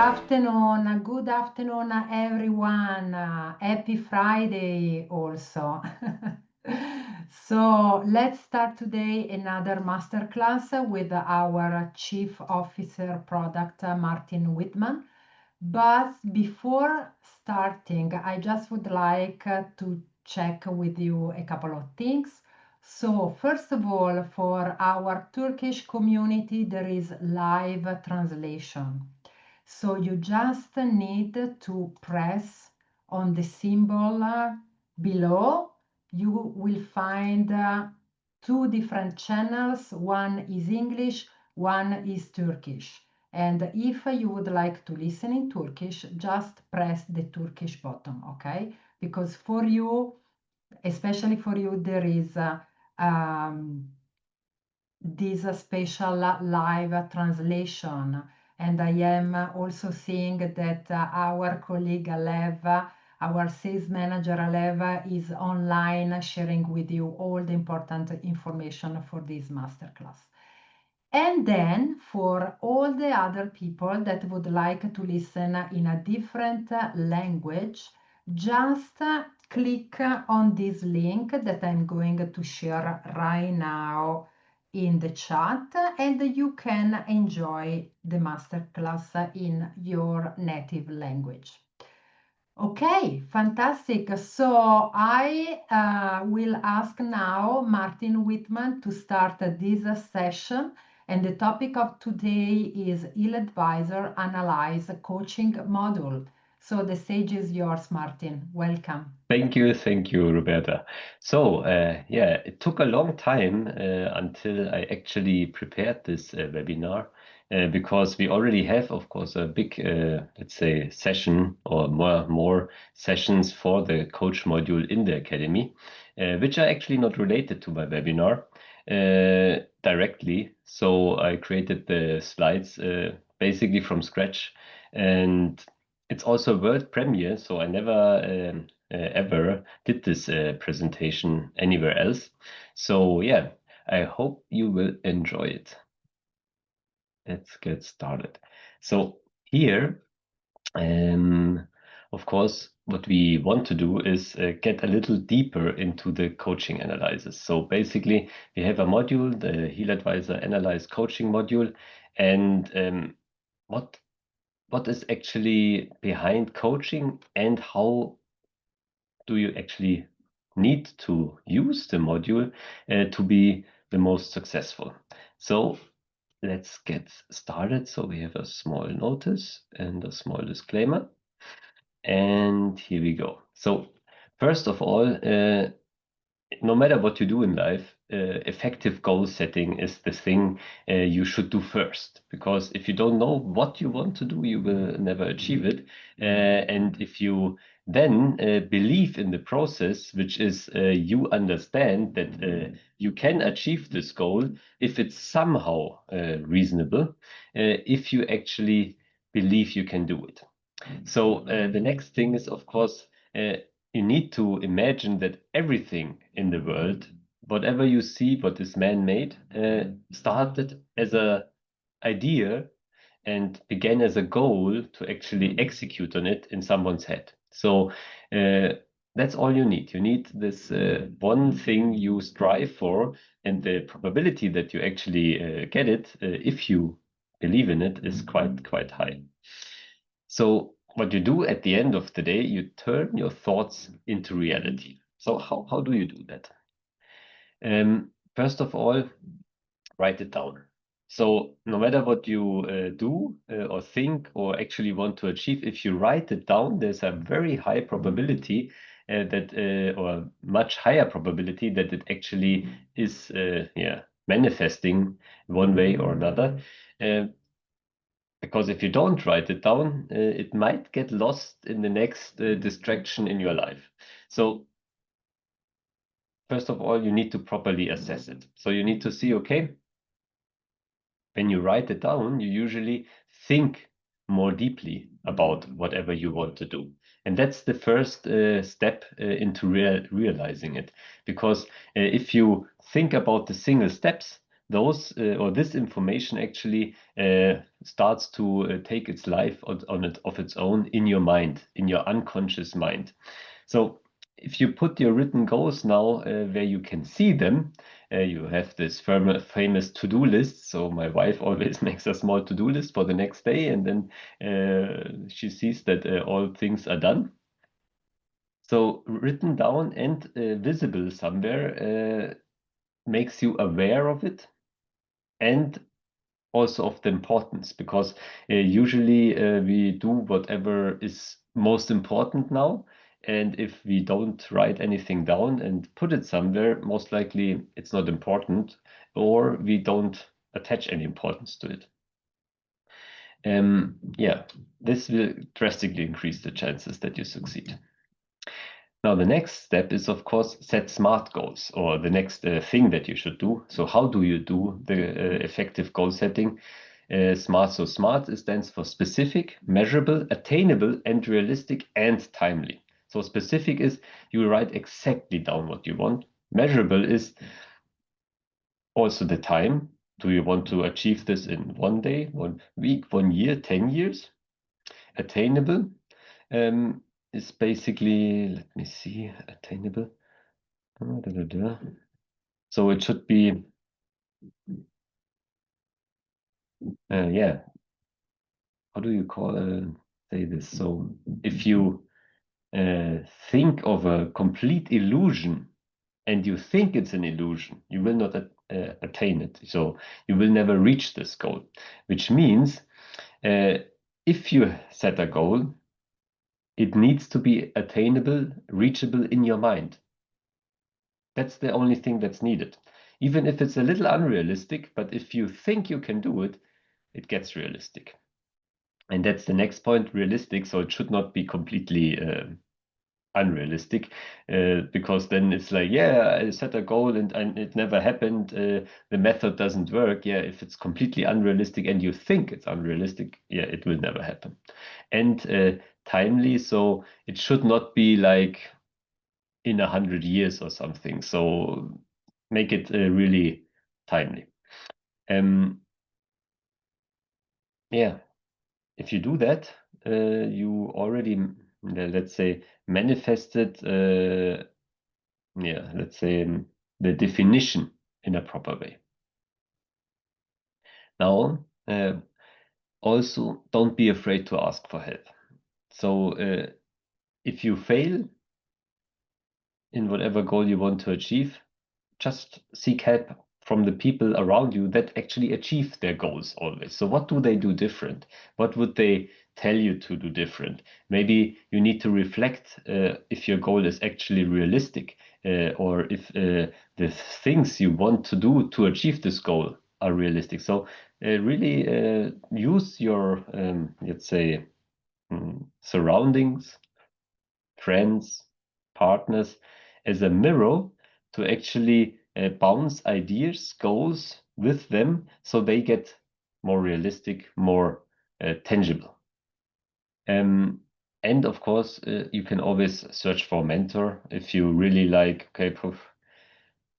Good afternoon, everyone. Happy Friday also. So let's start today another masterclass with our Chief Officer Product, Martin Wittmann. But before starting, I just would like to check with you a couple of things. So first of all, for our Turkish community, there is live translation. So you just need to press on the symbol below. You will find two different channels. One is English, one is Turkish. And if you would like to listen in Turkish, just press the Turkish button, okay? Because for you, especially for you, there is this special live translation. And I am also seeing that our colleague Alev, our sales manager Alev, is online sharing with you all the important information for this masterclass. And then for all the other people that would like to listen in a different language, just click on this link that I'm going to share right now in the chat, and you can enjoy the masterclass in your native language. Okay, fantastic. So I will ask now Martin Wittmann to start this session. And the topic of today is HealAdvisor Analyse Coaching Module. So the stage is yours, Martin. Welcome. Thank you, Roberta. So yeah, it took a long time until I actually prepared this webinar because we already have, of course, a big, let's say, session or more sessions for the coach module in the academy, which are actually not related to my webinar directly. So I created the slides basically from scratch, and it's also a world premiere, so I never ever did this presentation anywhere else. So yeah, I hope you will enjoy it. Let's get started. So here, of course, what we want to do is get a little deeper into the coaching analysis. So basically, we have a module, the HealAdvisor Analyse Coaching Module, and what is actually behind coaching and how do you actually need to use the module to be the most successful. So let's get started. So we have a small notice and a small disclaimer. And here we go. So first of all, no matter what you do in life, effective goal setting is the thing you should do first. Because if you don't know what you want to do, you will never achieve it. And if you then believe in the process, which is you understand that you can achieve this goal if it's somehow reasonable, if you actually believe you can do it. So the next thing is, of course, you need to imagine that everything in the world, whatever you see, what is man-made, started as an idea and began as a goal to actually execute on it in someone's head. So that's all you need. You need this one thing you strive for, and the probability that you actually get it, if you believe in it, is quite high. So what you do at the end of the day, you turn your thoughts into reality. So how do you do that? First of all, write it down. So no matter what you do or think or actually want to achieve, if you write it down, there's a very high probability or much higher probability that it actually is manifesting one way or another. Because if you don't write it down, it might get lost in the next distraction in your life. So first of all, you need to properly assess it. So you need to see, okay, when you write it down, you usually think more deeply about whatever you want to do. And that's the first step into realizing it. Because if you think about the single steps, those or this information actually starts to take its life of its own in your mind, in your unconscious mind. So if you put your written goals now where you can see them, you have this famous to-do list. So my wife always makes a small to-do list for the next day, and then she sees that all things are done. So written down and visible somewhere makes you aware of it and also of the importance, because usually we do whatever is most important now, and if we don't write anything down and put it somewhere, most likely it's not important, or we don't attach any importance to it. Yeah, this will drastically increase the chances that you succeed. Now, the next step is, of course, set SMART goals, or the next thing that you should do. So how do you do the effective goal setting? SMART. So SMART stands for specific, measurable, attainable, and realistic, and timely. So specific is you write exactly down what you want. Measurable is also the time. Do you want to achieve this in 1 day, 1 week, 1 year, 10 years? Attainable is basically, let me see, attainable. So it should be, yeah, how do you say this? So if you think of a complete illusion and you think it's an illusion, you will not attain it. So you will never reach this goal, which means if you set a goal, it needs to be attainable, reachable in your mind. That's the only thing that's needed. Even if it's a little unrealistic, but if you think you can do it, it gets realistic. And that's the next point, realistic. So it should not be completely unrealistic, because then it's like, yeah, I set a goal and it never happened. The method doesn't work. Yeah, if it's completely unrealistic and you think it's unrealistic, yeah, it will never happen. And timely, so it should not be like in 100 years or something. So make it really timely. Yeah, if you do that, you already, let's say, manifested, yeah, let's say, the definition in a proper way. Now, also don't be afraid to ask for help. So if you fail in whatever goal you want to achieve, just seek help from the people around you that actually achieve their goals always. So what do they do different? What would they tell you to do different? Maybe you need to reflect if your goal is actually realistic, or if the things you want to do to achieve this goal are realistic. So really use your, let's say, surroundings, friends, partners as a mirror to actually bounce ideas, goals with them so they get more realistic, more tangible. And of course, you can always search for a mentor if you really like, okay,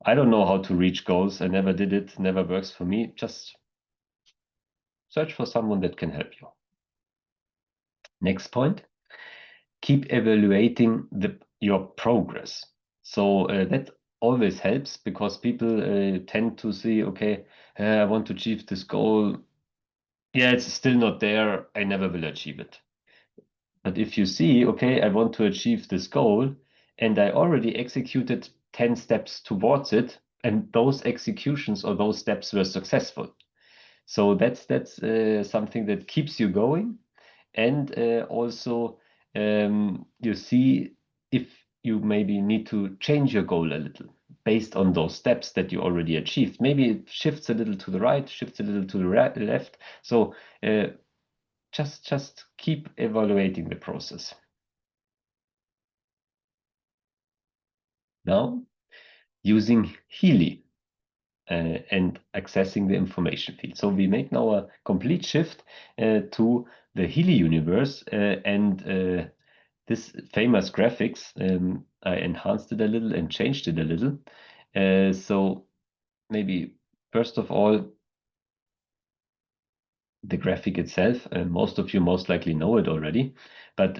I don't know how to reach goals. I never did it, never works for me. Just search for someone that can help you. Next point. Keep evaluating your progress. So that always helps, because people tend to see, okay, I want to achieve this goal. Yeah, it's still not there. I never will achieve it. But if you see, okay, I want to achieve this goal and I already executed 10 steps towards it, and those executions or those steps were successful. So that's something that keeps you going. And also you see if you maybe need to change your goal a little based on those steps that you already achieved. Maybe it shifts a little to the right, shifts a little to the left. So just keep evaluating the process. Now, using Healy and accessing the information field. So we make now a complete shift to the Healy universe, and this famous graphics, I enhanced it a little and changed it a little. So maybe First of all, the graphic itself, most of you most likely know it already, but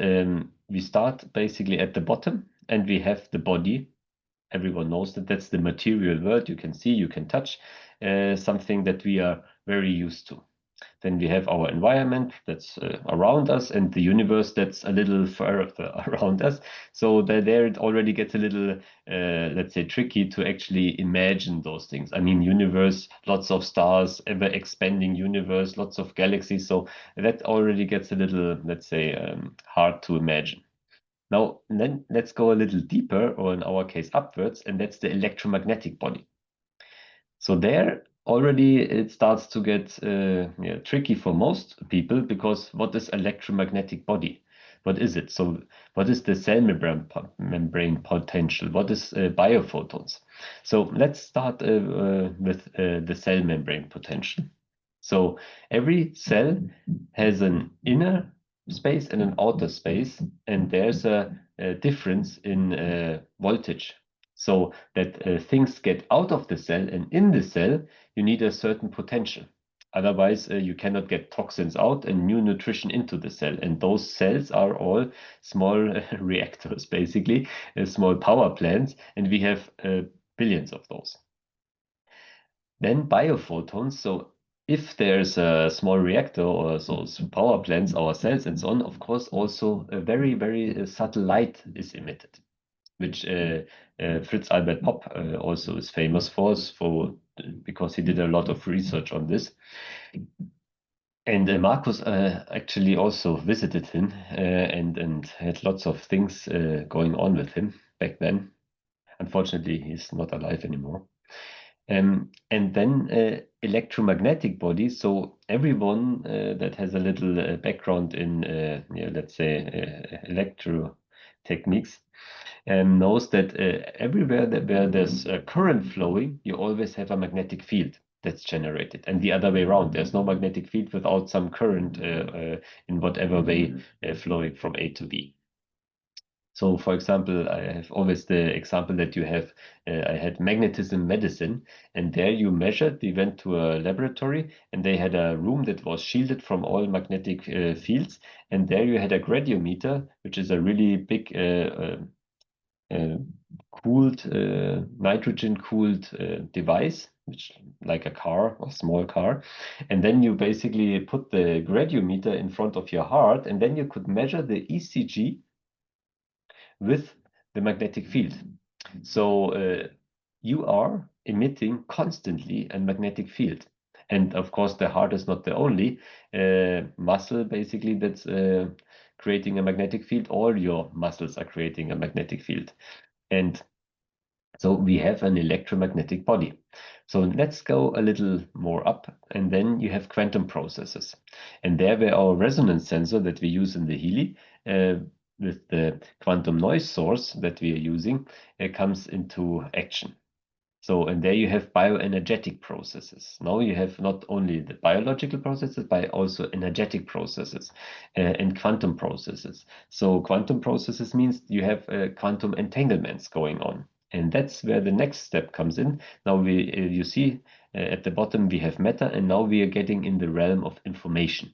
we start basically at the bottom and we have the body. Everyone knows that that's the material world. You can see, you can touch, something that we are very used to. Then we have our environment that's around us, and the universe that's a little further around us. So there it already gets a little, let's say, tricky to actually imagine those things. I mean, universe, lots of stars, ever expanding universe, lots of galaxies. So that already gets a little, let's say, hard to imagine. Now, then let's go a little deeper, or in our case, upwards, and that's the electromagnetic body. So there already it starts to get tricky for most people, because what is electromagnetic body? What is it? So what is the cell membrane potential? What is biophotons? So let's start with the cell membrane potential. So every cell has an inner space and an outer space, and there's a difference in voltage. So that things get out of the cell, and in the cell, you need a certain potential. Otherwise, you cannot get toxins out and new nutrition into the cell. And those cells are all small reactors, basically, small power plants, and we have billions of those. Then biophotons. So if there's a small reactor or those power plants, our cells and so on, of course, also a very, very subtle light is emitted, which Fritz Albert Popp also is famous for because he did a lot of research on this. And Marcus actually also visited him and had lots of things going on with him back then. Unfortunately, he's not alive anymore. And then electromagnetic bodies. So everyone that has a little background in, let's say, electro techniques knows that everywhere where there's a current flowing, you always have a magnetic field that's generated, and the other way around. There's no magnetic field without some current in whatever way flowing from A to B. So, for example, I have always the example that you have, I had magnetism medicine, and there you measured, we went to a laboratory, and they had a room that was shielded from all magnetic fields, and there you had a gradiometer, which is a really big cooled, nitrogen-cooled device, which like a car, or small car. And then you basically put the gradiometer in front of your heart, and then you could measure the ECG with the magnetic field. So you are emitting constantly a magnetic field. And of course, the heart is not the only muscle basically that's creating a magnetic field. All your muscles are creating a magnetic field. And so we have an electromagnetic body. So let's go a little more up, and then you have quantum processes. And there where our resonance sensor that we use in the Healy with the quantum noise source that we are using comes into action. So, and there you have bioenergetic processes. Now you have not only the biological processes, but also energetic processes and quantum processes. So quantum processes means you have quantum entanglements going on. And that's where the next step comes in. Now you see at the bottom we have matter, and now we are getting in the realm of information.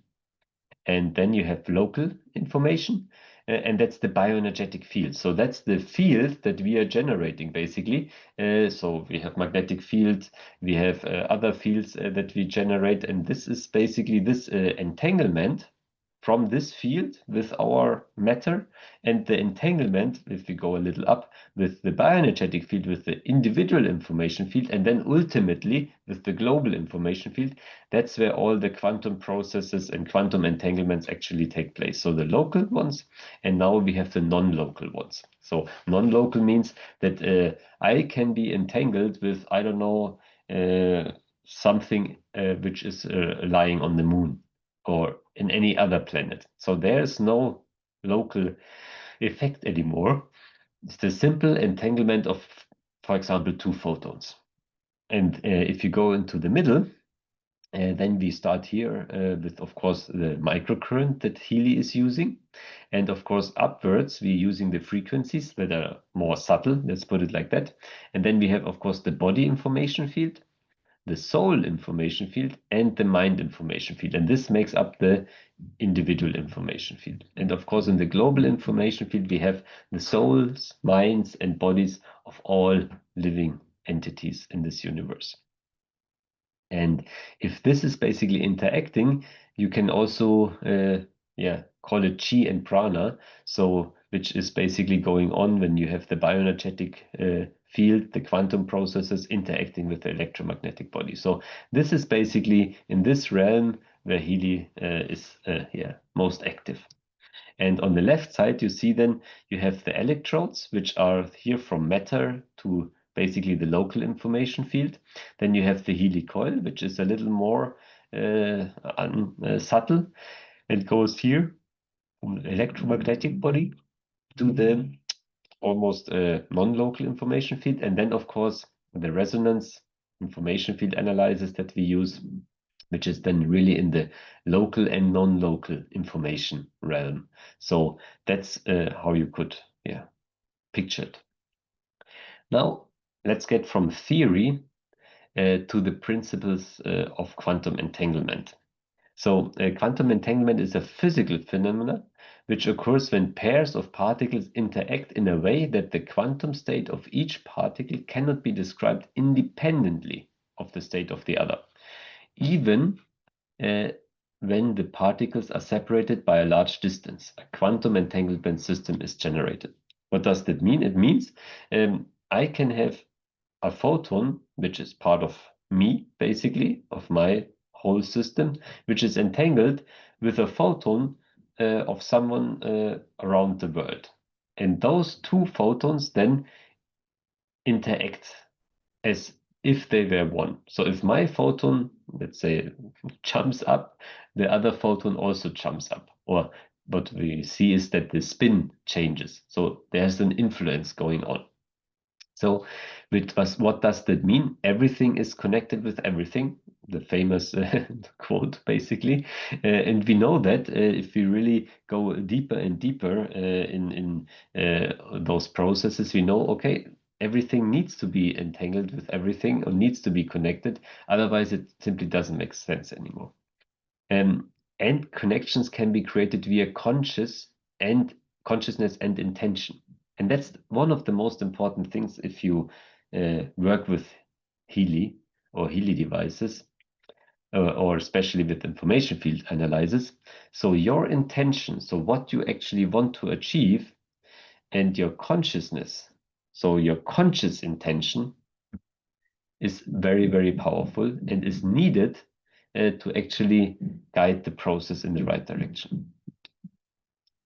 And then you have local information, and that's the bioenergetic field. So that's the field that we are generating, basically. So we have magnetic field, we have other fields that we generate, and this is basically this entanglement from this field with our matter, and the entanglement, if we go a little up, with the bioenergetic field, with the individual information field, and then ultimately with the global information field. That's where all the quantum processes and quantum entanglements actually take place. So the local ones, and now we have the non-local ones. So non-local means that I can be entangled with, I don't know, something which is lying on the moon or in any other planet. So there's no local effect anymore. It's the simple entanglement of, for example, two photons. And if you go into the middle, then we start here with, of course, the microcurrent that Healy is using. And of course, upwards, we're using the frequencies that are more subtle, let's put it like that. And then we have, of course, the body information field. the soul information field and the mind information field. And this makes up the individual information field. And of course, in the global information field, we have the souls, minds, and bodies of all living entities in this universe. And if this is basically interacting, you can also call it chi and prana. So which is basically going on when you have the bioenergetic field, the quantum processes interacting with the electromagnetic body. So this is basically in this realm where Healy is most active. And on the left side, you see then you have the electrodes, which are here from matter to basically the local information field. Then you have the Healy coil, which is a little more subtle. It goes here from the electromagnetic body to the almost non-local information field. And then, of course, the resonance information field analysis that we use, which is then really in the local and non-local information realm. So that's how you could picture it. Now, let's get from theory to the principles of quantum entanglement. So quantum entanglement is a physical phenomenon which occurs when pairs of particles interact in a way that the quantum state of each particle cannot be described independently of the state of the other, even when the particles are separated by a large distance. A quantum entanglement system is generated. What does that mean? It means I can have a photon, which is part of me, basically, of my whole system, which is entangled with a photon of someone around the world. And those two photons then interact as if they were one. So if my photon, let's say, jumps up, the other photon also jumps up. Or what we see is that the spin changes. So there's an influence going on. So what does that mean? Everything is connected with everything, the famous quote, basically. And we know that if we really go deeper and deeper in those processes, we know, okay, everything needs to be entangled with everything or needs to be connected. Otherwise, it simply doesn't make sense anymore. And connections can be created via consciousness and intention. And that's one of the most important things if you work with Healy or Healy devices, or especially with information field analysis. So your intention, so what you actually want to achieve, and your consciousness, so your conscious intention, is very, very powerful and is needed to actually guide the process in the right direction.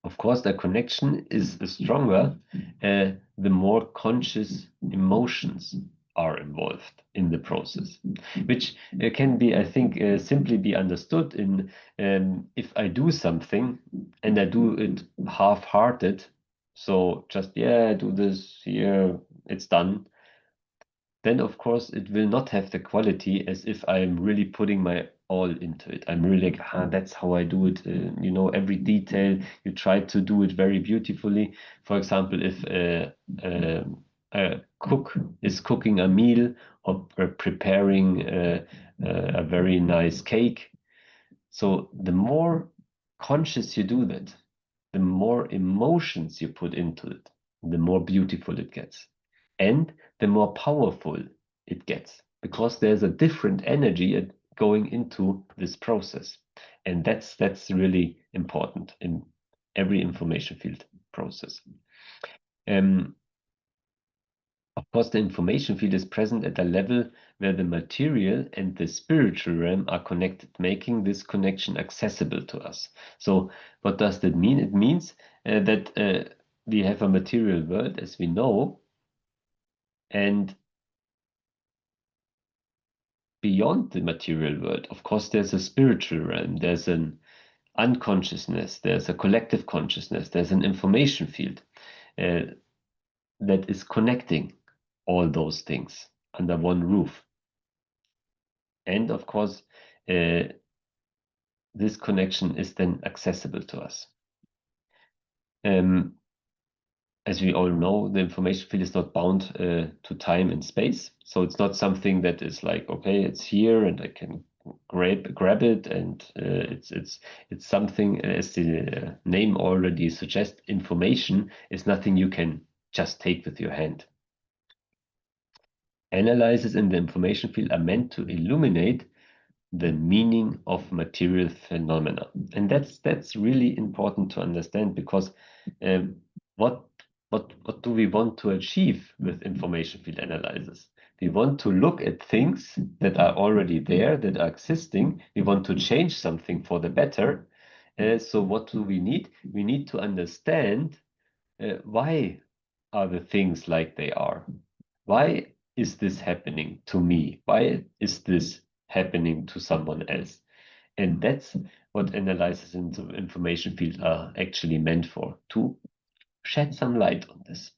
Of course, the connection is stronger the more conscious emotions are involved in the process, which can be, I think, simply be understood in if I do something and I do it half-hearted, so just, I do this here, it's done, then of course it will not have the quality as if I'm really putting my all into it. I'm really like, that's how I do it. Every detail, you try to do it very beautifully. For example, if a cook is cooking a meal or preparing a very nice cake, so the more conscious you do that, the more emotions you put into it, the more beautiful it gets. And the more powerful it gets, because there's a different energy going into this process. And that's really important in every information field process. Of course, the information field is present at a level where the material and the spiritual realm are connected, making this connection accessible to us. So what does that mean? It means that we have a material world, as we know, and beyond the material world, of course, there's a spiritual realm, there's an unconsciousness, there's a collective consciousness, there's an information field that is connecting all those things under one roof. And of course, this connection is then accessible to us. as we all know, the information field is not bound to time and space. So it's not something that is like, okay, it's here and I can grab it, and it's something, as the name already suggests, information is nothing you can just take with your hand. Analyses in the information field are meant to illuminate the meaning of material phenomena, and that's really important to understand, because what do we want to achieve with information field analysis? We want to look at things that are already there, that are existing. We want to change something for the better. So what do we need? We need to understand why are the things like they are. Why is this happening to me? Why is this happening to someone else? And that's what analysis in the information field are actually meant for, to shed some light on this.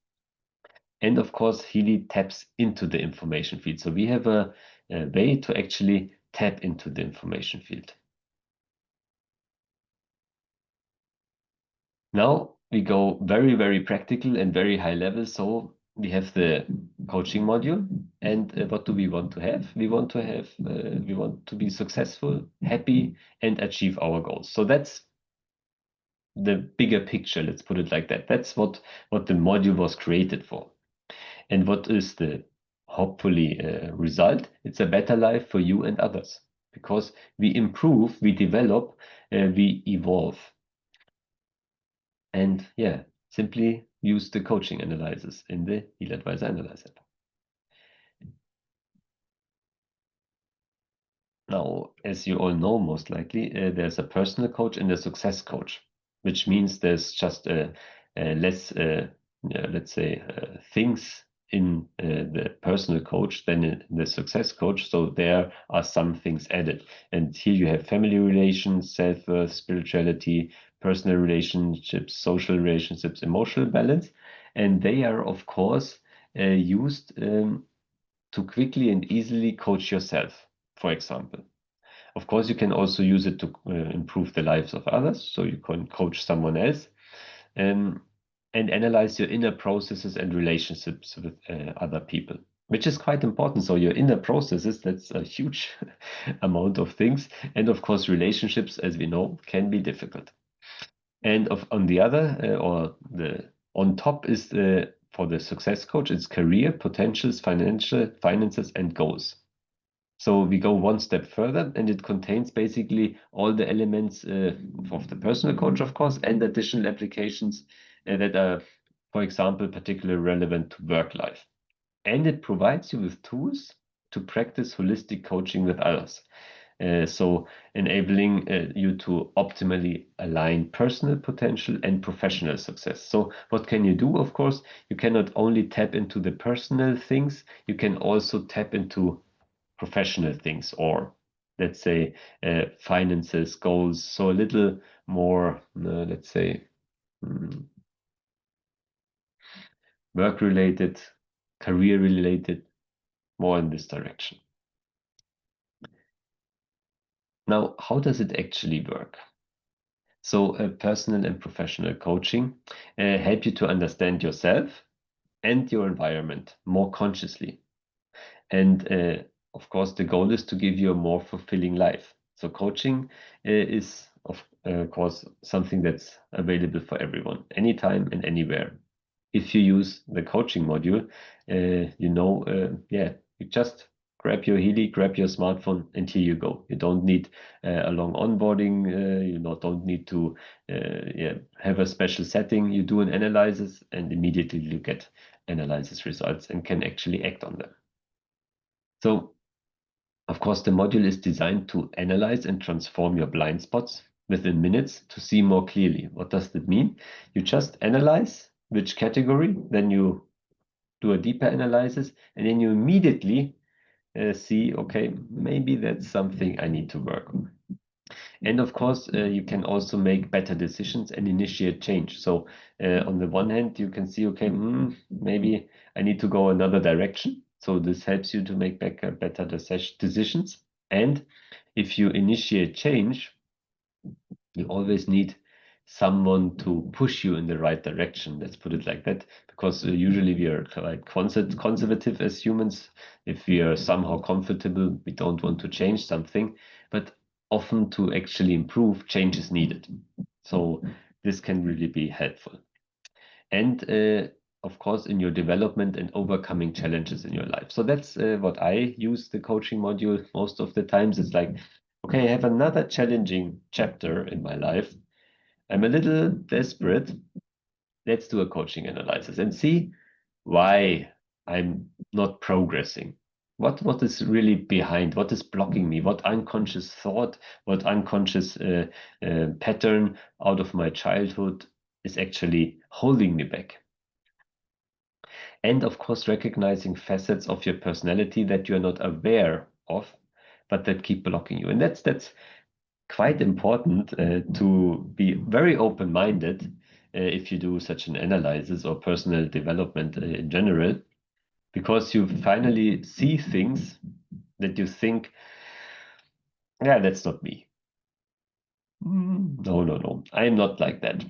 And of course, Healy taps into the information field. So we have a way to actually tap into the information field. Now we go very, very practical and very high level. So we have the coaching module, and what do we want to have? We want to have, we want to be successful, happy, and achieve our goals. So that's the bigger picture, let's put it like that. That's what the module was created for. And what is the hopefully result? It's a better life for you and others, because we improve, we develop, we evolve. And yeah, simply use the coaching analysis in the HealAdvisor Analyze app. Now, as you all know, most likely, there's a personal coach and a success coach, which means there's just less, let's say, things in the personal coach than in the success coach. So there are some things added. And here you have family relations, self-worth, spirituality, personal relationships, social relationships, emotional balance. And they are, of course, used to quickly and easily coach yourself, for example. Of course, you can also use it to improve the lives of others. So you can coach someone else and analyze your inner processes and relationships with other people, which is quite important. So your inner processes, that's a huge amount of things. And of course, relationships, as we know, can be difficult. And on the other, on top is for the success coach, it's career, potentials, finances, and goals. So we go one step further, and it contains basically all the elements of the personal coach, of course, and additional applications that are, for example, particularly relevant to work life. And it provides you with tools to practice holistic coaching with others. So enabling you to optimally align personal potential and professional success. So what can you do? Of course, you cannot only tap into the personal things, you can also tap into professional things, or let's say finances, goals. So a little more, let's say, work-related, career-related, more in this direction. Now, how does it actually work? So personal and professional coaching help you to understand yourself and your environment more consciously. And of course, the goal is to give you a more fulfilling life. So coaching is, of course, something that's available for everyone, anytime and anywhere. If you use the coaching module, you just grab your Healy, grab your smartphone, and here you go. You don't need a long onboarding. You don't need to have a special setting. You do an analysis, and immediately you get analysis results and can actually act on them. So, of course, the module is designed to analyze and transform your blind spots within minutes to see more clearly. What does that mean? You just analyze which category, then you do a deeper analysis, and then you immediately see, okay, maybe that's something I need to work on. And of course, you can also make better decisions and initiate change. So on the one hand, you can see, okay, maybe I need to go another direction. So this helps you to make better decisions. And if you initiate change, you always need someone to push you in the right direction. Let's put it like that, because usually we are quite conservative as humans. If we are somehow comfortable, we don't want to change something, but often to actually improve, change is needed. So this can really be helpful. And of course, in your development and overcoming challenges in your life. So that's what I use the coaching module most of the times. It's like, okay, I have another challenging chapter in my life. I'm a little desperate. Let's do a coaching analysis and see why I'm not progressing. What is really behind? What is blocking me? What unconscious thought, what unconscious pattern out of my childhood is actually holding me back? And of course, recognizing facets of your personality that you're not aware of, but that keep blocking you. And that's quite important to be very open-minded if you do such an analysis or personal development in general, because you finally see things that you think, yeah, that's not me. No, I'm not like that.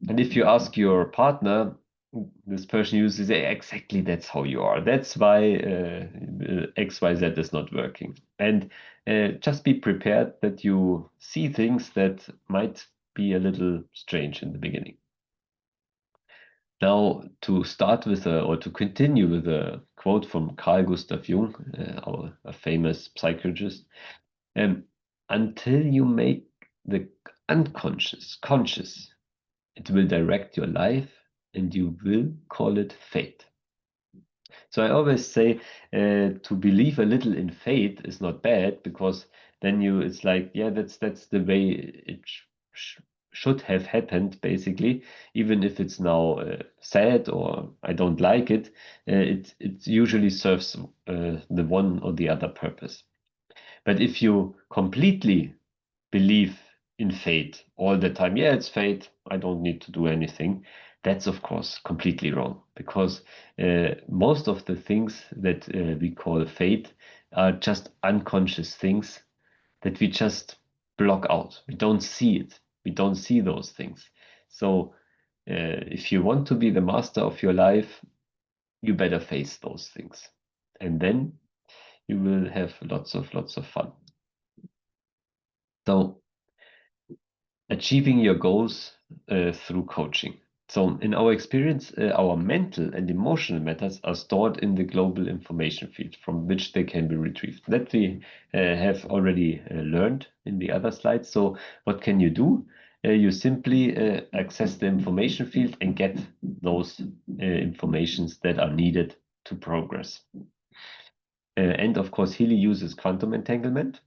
And if you ask your partner, this person uses exactly that's how you are. That's why XYZ is not working. And just be prepared that you see things that might be a little strange in the beginning. Now, to start with or to continue with a quote from Carl Gustav Jung, a famous psychologist, until you make the unconscious conscious, it will direct your life and you will call it fate. So I always say to believe a little in fate is not bad, because then it's like, yeah, that's the way it should have happened, basically. Even if it's now sad or I don't like it, it usually serves the one or the other purpose. But if you completely believe in fate all the time, yeah, it's fate, I don't need to do anything, that's of course completely wrong, because most of the things that we call fate are just unconscious things that we just block out. We don't see it. We don't see those things. So if you want to be the master of your life, you better face those things, and then you will have lots of fun. So achieving your goals through coaching. So in our experience, our mental and emotional matters are stored in the global information field from which they can be retrieved. That we have already learned in the other slides. So what can you do? You simply access the information field and get those informations that are needed to progress. And of course, Healy uses quantum entanglement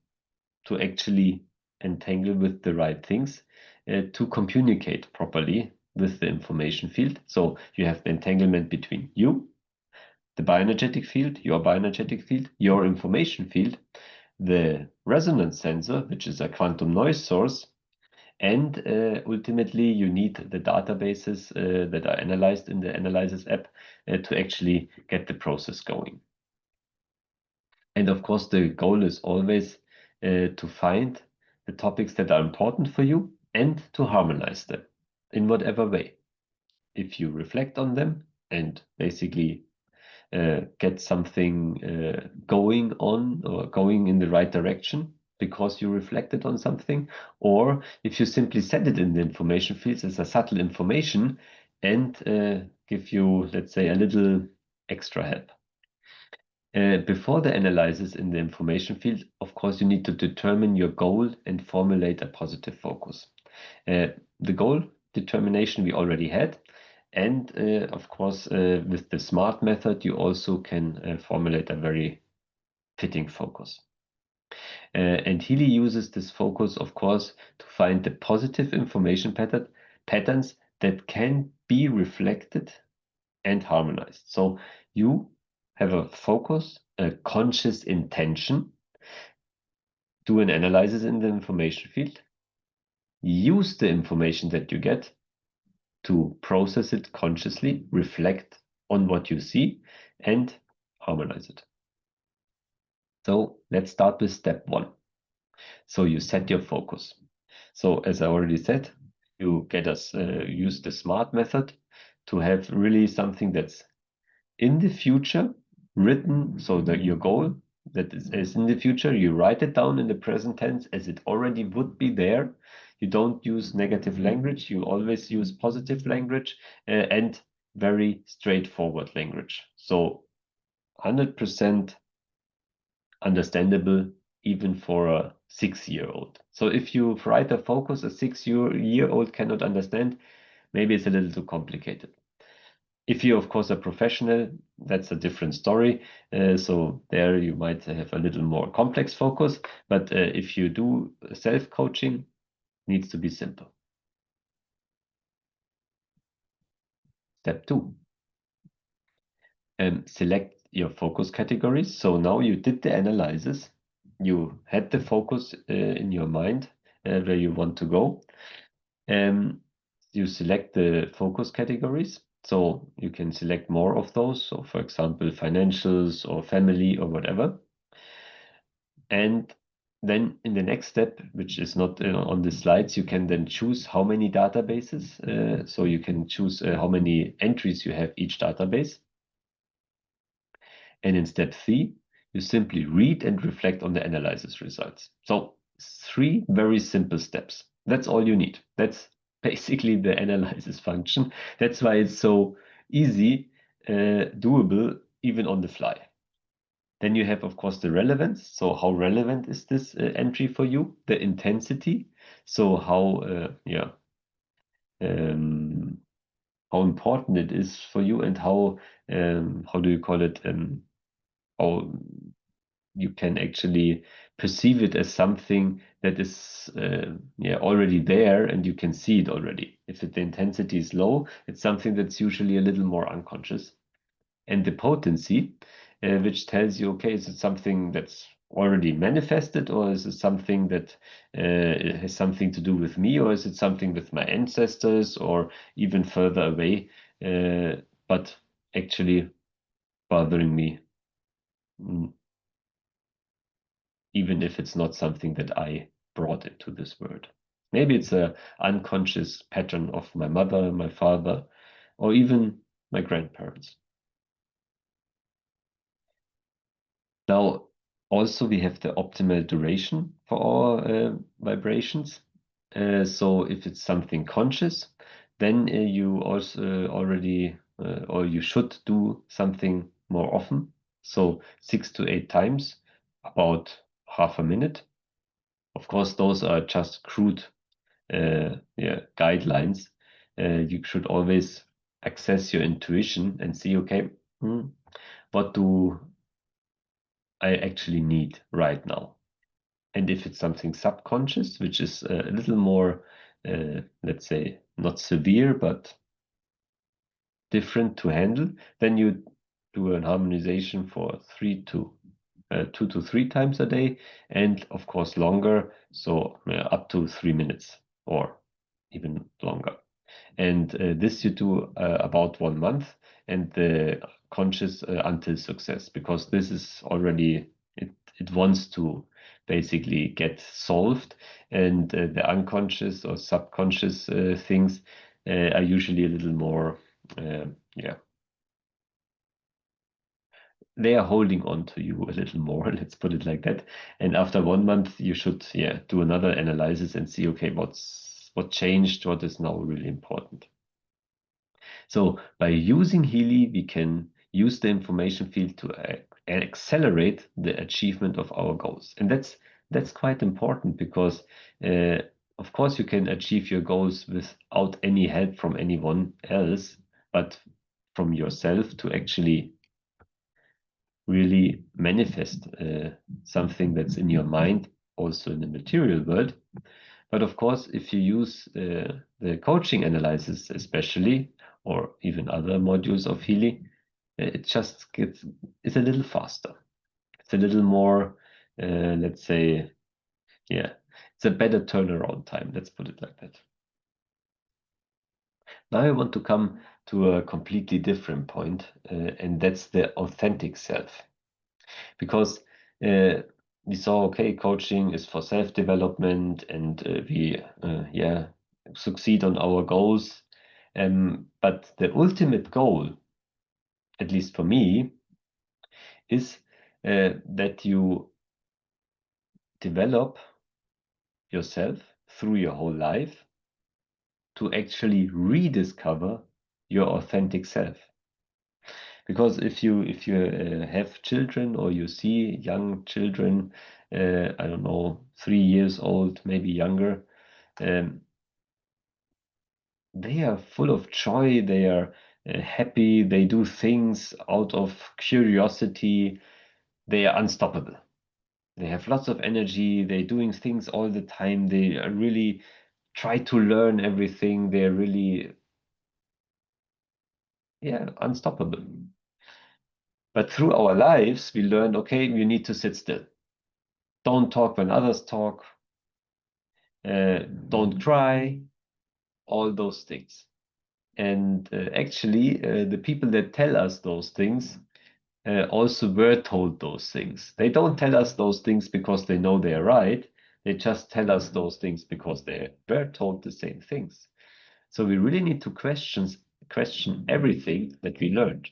to actually entangle with the right things to communicate properly with the information field. So you have the entanglement between you, the bioenergetic field, your bioenergetic field, your information field, the resonance sensor, which is a quantum noise source, and ultimately you need the databases that are analyzed in the Analysis app to actually get the process going. And of course, the goal is always to find the topics that are important for you and to harmonize them in whatever way. If you reflect on them and basically get something going on or going in the right direction because you reflected on something, or if you simply set it in the information fields as a subtle information and give you, let's say, a little extra help. Before the analysis in the information field, of course, you need to determine your goal and formulate a positive focus. The goal determination we already had. And of course, with the SMART method, you also can formulate a very fitting focus. And Healy uses this focus, of course, to find the positive information patterns that can be reflected and harmonized. So you have a focus, a conscious intention, do an analysis in the information field, use the information that you get to process it consciously, reflect on what you see, and harmonize it. So let's start with step 1. So you set your focus. So as I already said, you get us use the SMART method to have really something that's in the future written, so that your goal that is in the future, you write it down in the present tense as it already would be there. You don't use negative language, you always use positive language and very straightforward language. So 100% understandable even for a 6-year-old. So if you write a focus a 6-year-old cannot understand, maybe it's a little too complicated. If you're, of course, a professional, that's a different story. So there you might have a little more complex focus. But if you do self-coaching, needs to be simple. Step 2. Select your focus categories. So now you did the analysis. You had the focus in your mind where you want to go. You select the focus categories. So you can select more of those. So for example, financials or family or whatever. And then in the next step, which is not on the slides, you can then choose how many databases. So you can choose how many entries you have each database. And in step 3, you simply read and reflect on the analysis results. So 3 very simple steps. That's all you need. That's basically the analysis function. That's why it's so easy, doable, even on the fly. Then you have, of course, the relevance. So how relevant is this entry for you? The intensity. So how important it is for you, and how do you call it? How you can actually perceive it as something that is already there, and you can see it already. If the intensity is low, it's something that's usually a little more unconscious. And the potency, which tells you, okay, is it something that's already manifested, or is it something that has something to do with me, or is it something with my ancestors, or even further away, but actually bothering me, even if it's not something that I brought into this world. Maybe it's an unconscious pattern of my mother, my father, or even my grandparents. Now, also we have the optimal duration for our vibrations. So if it's something conscious, then you also already, or you should do something more often. So 6 to 8 times, about half a minute. Of course, those are just crude guidelines. You should always access your intuition and see, okay, what do I actually need right now? And if it's something subconscious, which is a little more, let's say, not severe, but different to handle, then you do an harmonization for 2 to 3 times a day, and of course longer, so up to 3 minutes or even longer. And this you do about 1 month, and the conscious until success, because this is already, it wants to basically get solved, and the unconscious or subconscious things are usually a little more, they are holding on to you a little more, let's put it like that. And after 1 month, you should do another analysis and see, okay, what changed, what is now really important. So by using Healy, we can use the information field to accelerate the achievement of our goals. And that's quite important, because of course you can achieve your goals without any help from anyone else, but from yourself to actually really manifest something that's in your mind, also in the material world. But of course, if you use the coaching analysis especially, or even other modules of Healy, it just it's a little faster. It's a little more, let's say, it's a better turnaround time. Let's put it like that. Now I want to come to a completely different point, and that's the authentic self. Because we saw, okay, coaching is for self-development, and we succeed on our goals. But the ultimate goal, at least for me, is that you develop yourself through your whole life to actually rediscover your authentic self. Because if you have children, or you see young children, I don't know, 3 years old, maybe younger, they are full of joy, they are happy, they do things out of curiosity, they are unstoppable. They have lots of energy, they're doing things all the time, they are really try to learn everything, they're really, yeah, unstoppable. But through our lives, we learn, okay, you need to sit still. Don't talk when others talk. Don't cry. All those things. And actually, the people that tell us those things also were told those things. They don't tell us those things because they know they are right. They just tell us those things because they were told the same things. So we really need to question everything that we learned.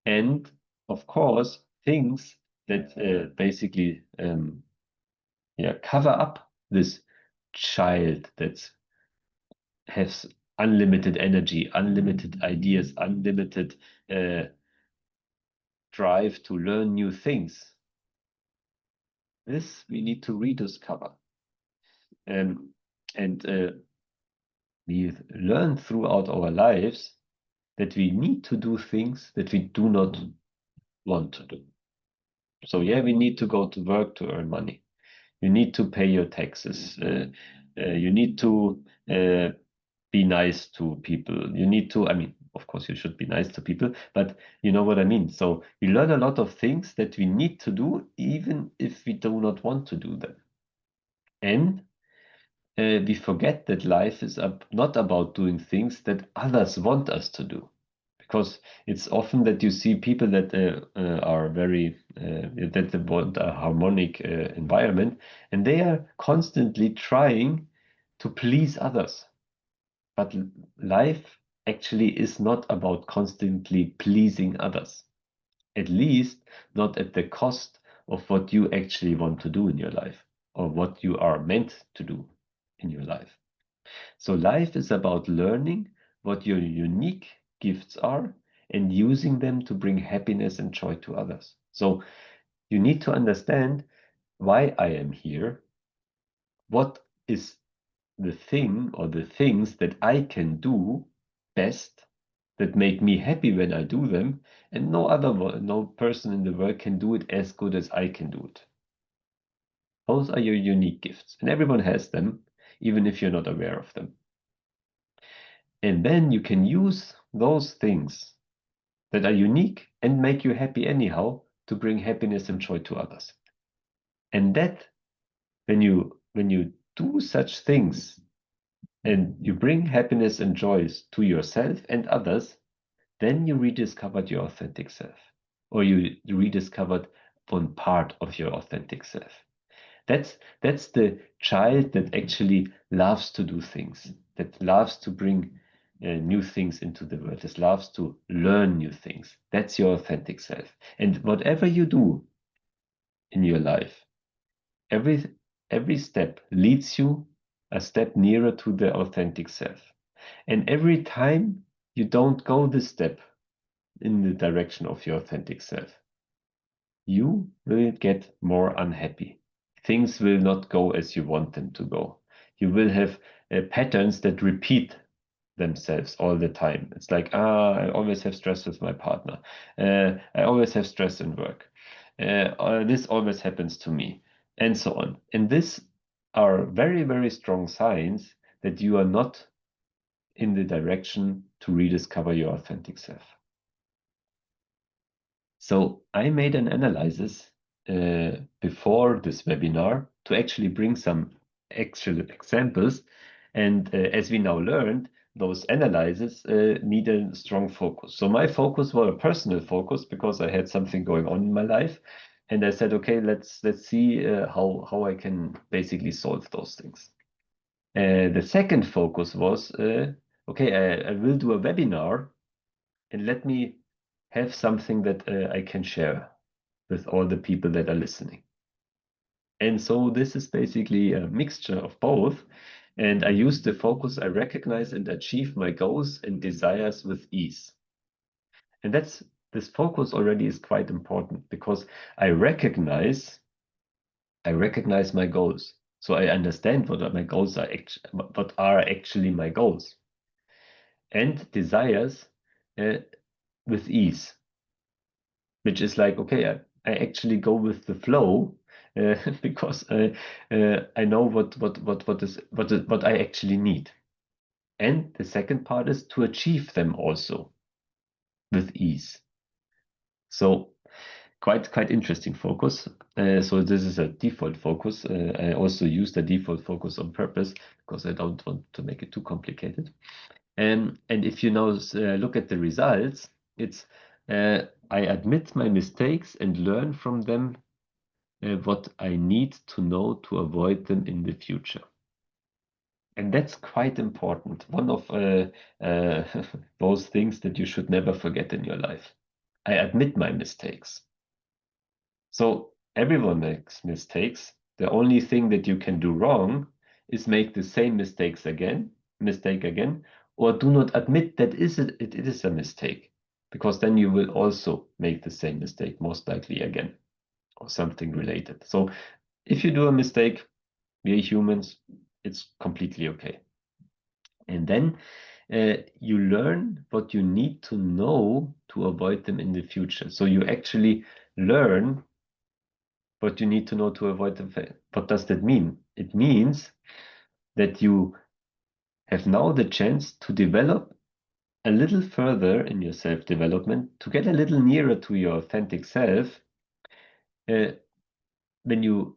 And of course, things that basically cover up this child that has unlimited energy, unlimited ideas, unlimited drive to learn new things. This we need to rediscover. And we learn throughout our lives that we need to do things that we do not want to do. So yeah, we need to go to work to earn money. You need to pay your taxes. You need to be nice to people. You need to, I mean, of course, you should be nice to people, but you know what I mean. So we learn a lot of things that we need to do, even if we do not want to do them. And we forget that life is not about doing things that others want us to do. Because it's often that you see people that are very, that they want a harmonic environment, and they are constantly trying to please others. But life actually is not about constantly pleasing others, at least not at the cost of what you actually want to do in your life, or what you are meant to do in your life. So life is about learning what your unique gifts are and using them to bring happiness and joy to others. So you need to understand why I am here. What is the thing or the things that I can do best that make me happy when I do them, and no person in the world can do it as good as I can do it. Those are your unique gifts, and everyone has them, even if you're not aware of them. And then you can use those things that are unique and make you happy anyhow to bring happiness and joy to others. And that when you do such things and you bring happiness and joys to yourself and others, then you rediscovered your authentic self, or you rediscovered one part of your authentic self. That's the child that actually loves to do things, that loves to bring new things into the world, that loves to learn new things. That's your authentic self. And whatever you do in your life, every step leads you a step nearer to the authentic self. And every time you don't go this step in the direction of your authentic self, you will get more unhappy. Things will not go as you want them to go. You will have patterns that repeat themselves all the time. It's like, I always have stress with my partner. I always have stress in work. This always happens to me, and so on. And these are very, very strong signs that you are not in the direction to rediscover your authentic self. So I made an analysis before this webinar to actually bring some actual examples. And as we now learned, those analyses need a strong focus. So my focus was a personal focus because I had something going on in my life. And I said, okay, let's see how I can basically solve those things. The second focus was, okay, I will do a webinar, and let me have something that I can share with all the people that are listening. And so this is basically a mixture of both. And I use the focus, I recognize and achieve my goals and desires with ease. And this focus already is quite important, because I recognize my goals. So I understand what my goals are, what are actually my goals. And desires with ease, which is like, okay, I actually go with the flow, because I know what I actually need. And the second part is to achieve them also with ease. So quite interesting focus. So this is a default focus. I also use the default focus on purpose, because I don't want to make it too complicated. And if you now look at the results, it's I admit my mistakes and learn from them what I need to know to avoid them in the future. And that's quite important. One of those things that you should never forget in your life. I admit my mistakes. So everyone makes mistakes. The only thing that you can do wrong is make the same mistake again, or do not admit that it is a mistake, because then you will also make the same mistake, most likely again, or something related. So if you do a mistake, we are humans, it's completely okay. And then you learn what you need to know to avoid them in the future. So you actually learn what you need to know to avoid them. What does that mean? It means that you have now the chance to develop a little further in your self-development, to get a little nearer to your authentic self, when you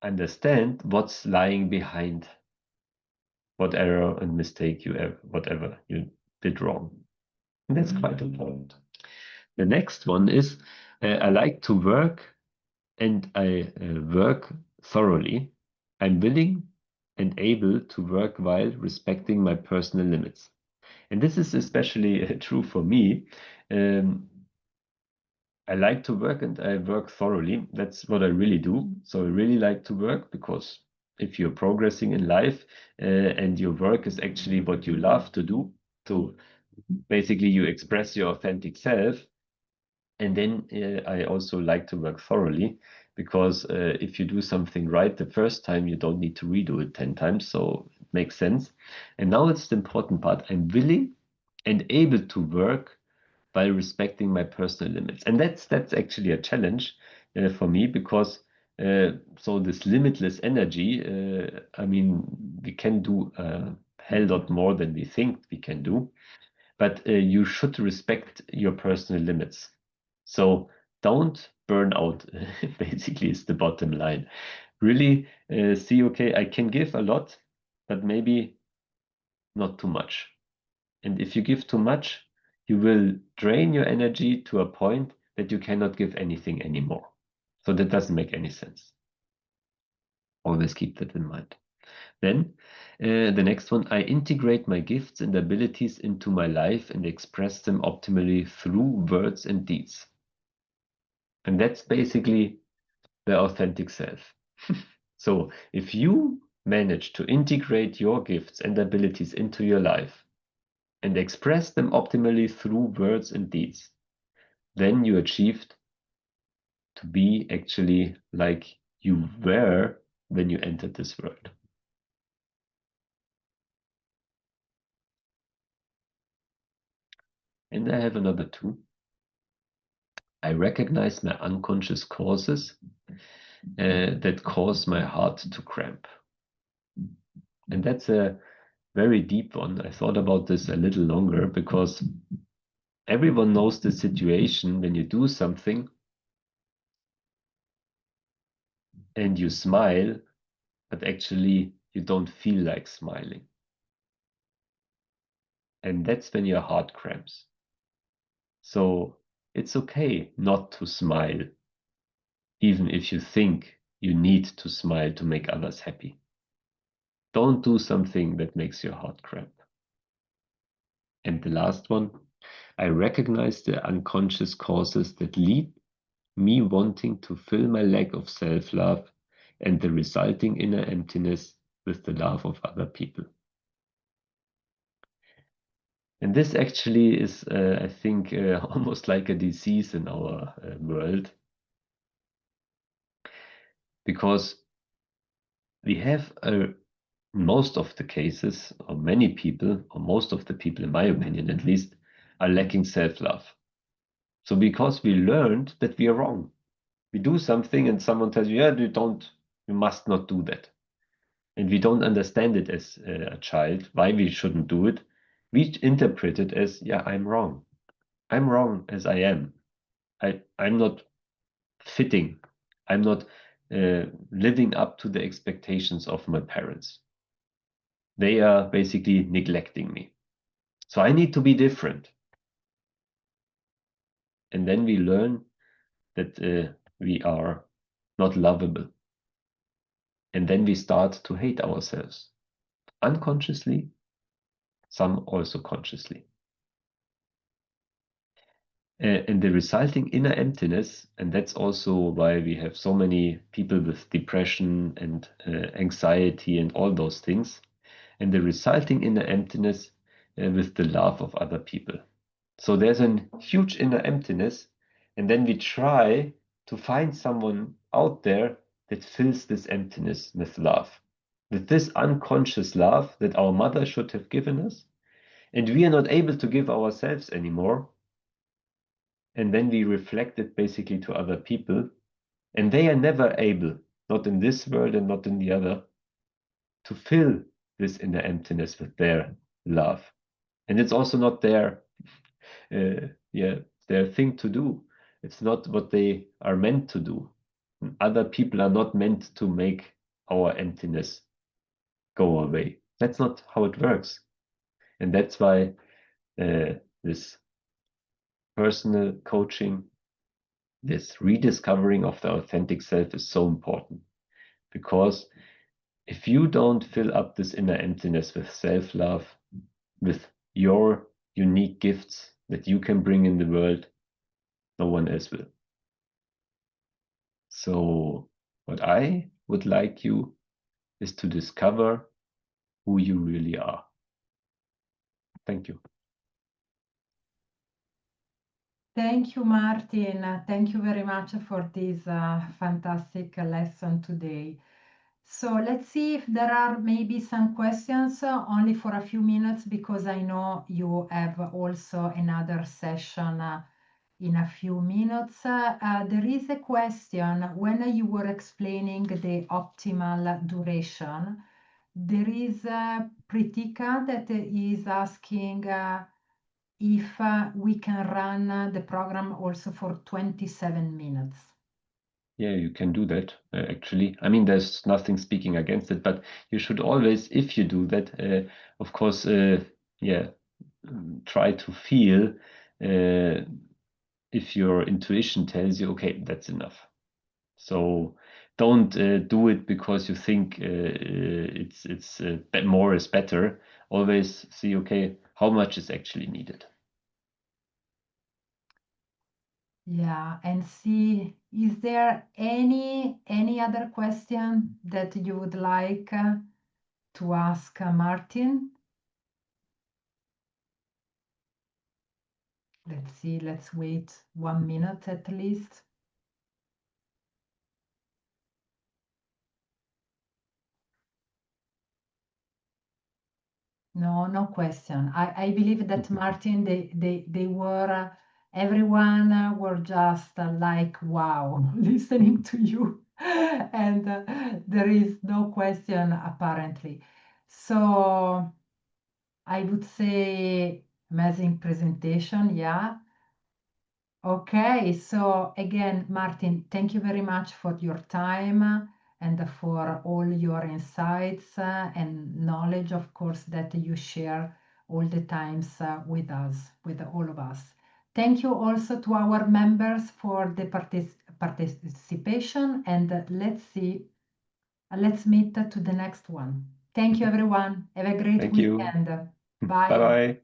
understand what's lying behind what error and mistake whatever you did wrong. And that's quite important. The next one is I like to work, and I work thoroughly. I'm willing and able to work while respecting my personal limits. And this is especially true for me. I like to work, and I work thoroughly. That's what I really do. So I really like to work, because if you're progressing in life and your work is actually what you love to do, to basically you express your authentic self. And then I also like to work thoroughly, because if you do something right the first time, you don't need to redo it 10 times. So it makes sense. And now it's the important part. I'm willing and able to work by respecting my personal limits. And that's actually a challenge for me, because so this limitless energy, I mean, we can do a hell lot more than we think we can do, but you should respect your personal limits. So don't burn out, basically, is the bottom line. Really see, okay, I can give a lot, but maybe not too much. And if you give too much, you will drain your energy to a point that you cannot give anything anymore. So that doesn't make any sense. Always keep that in mind. Then the next one, I integrate my gifts and abilities into my life and express them optimally through words and deeds. And that's basically the authentic self. So if you manage to integrate your gifts and abilities into your life and express them optimally through words and deeds, then you achieved to be actually like you were when you entered this world. And I have another two. I recognize my unconscious causes that cause my heart to cramp. And that's a very deep one. I thought about this a little longer, because everyone knows the situation when you do something and you smile, but actually you don't feel like smiling. And that's when your heart cramps. So it's okay not to smile, even if you think you need to smile to make others happy. Don't do something that makes your heart cramp. And the last one, I recognize the unconscious causes that lead me wanting to fill my lack of self-love and the resulting inner emptiness with the love of other people. And this actually is, I think, almost like a disease in our world, because we have most of the cases, or many people, or most of the people, in my opinion at least, are lacking self-love. So because we learned that we are wrong, we do something and someone tells you, yeah, you must not do that. And we don't understand it as a child, why we shouldn't do it. We interpret it as, yeah, I'm wrong. I'm wrong as I am. I'm not fitting. I'm not living up to the expectations of my parents. They are basically neglecting me. So I need to be different. And then we learn that we are not lovable. And then we start to hate ourselves. Unconsciously, some also consciously. And the resulting inner emptiness, and that's also why we have so many people with depression and anxiety and all those things, and the resulting inner emptiness with the love of other people. So there's a huge inner emptiness, and then we try to find someone out there that fills this emptiness with love, with this unconscious love that our mother should have given us, and we are not able to give ourselves anymore. And then we reflect it basically to other people, and they are never able, not in this world and not in the other, to fill this inner emptiness with their love. And it's also not their thing to do. It's not what they are meant to do. Other people are not meant to make our emptiness go away. That's not how it works. And that's why this personal coaching, this rediscovering of the authentic self is so important. Because if you don't fill up this inner emptiness with self-love, with your unique gifts that you can bring in the world, no one else will. So what I would like you is to discover who you really are. Thank you. Thank you, Martin. Thank you very much for this fantastic lesson today. So let's see if there are maybe some questions only for a few minutes, because I know you have also another session in a few minutes. There is a question when you were explaining the optimal duration. There is Pritika that is asking if we can run the program also for 27 minutes. Yeah, you can do that, actually. I mean, there's nothing speaking against it, but you should always, if you do that, of course, try to feel if your intuition tells you, okay, that's enough. So don't do it because you think it's more is better. Always see, okay, how much is actually needed. Yeah, and see, is there any other question that you would like to ask Martin? Let's see, let's wait 1 minute at least. No question. I believe that Martin, they were, everyone were just like, wow, listening to you. And there is no question apparently. So I would say amazing presentation, yeah. Okay, so again, Martin, thank you very much for your time and for all your insights and knowledge, of course, that you share all the times with us, with all of us. Thank you also to our members for the participation, and let's meet to the next one. Thank you, everyone. Have a great Thank you. weekend. Bye. Bye-bye.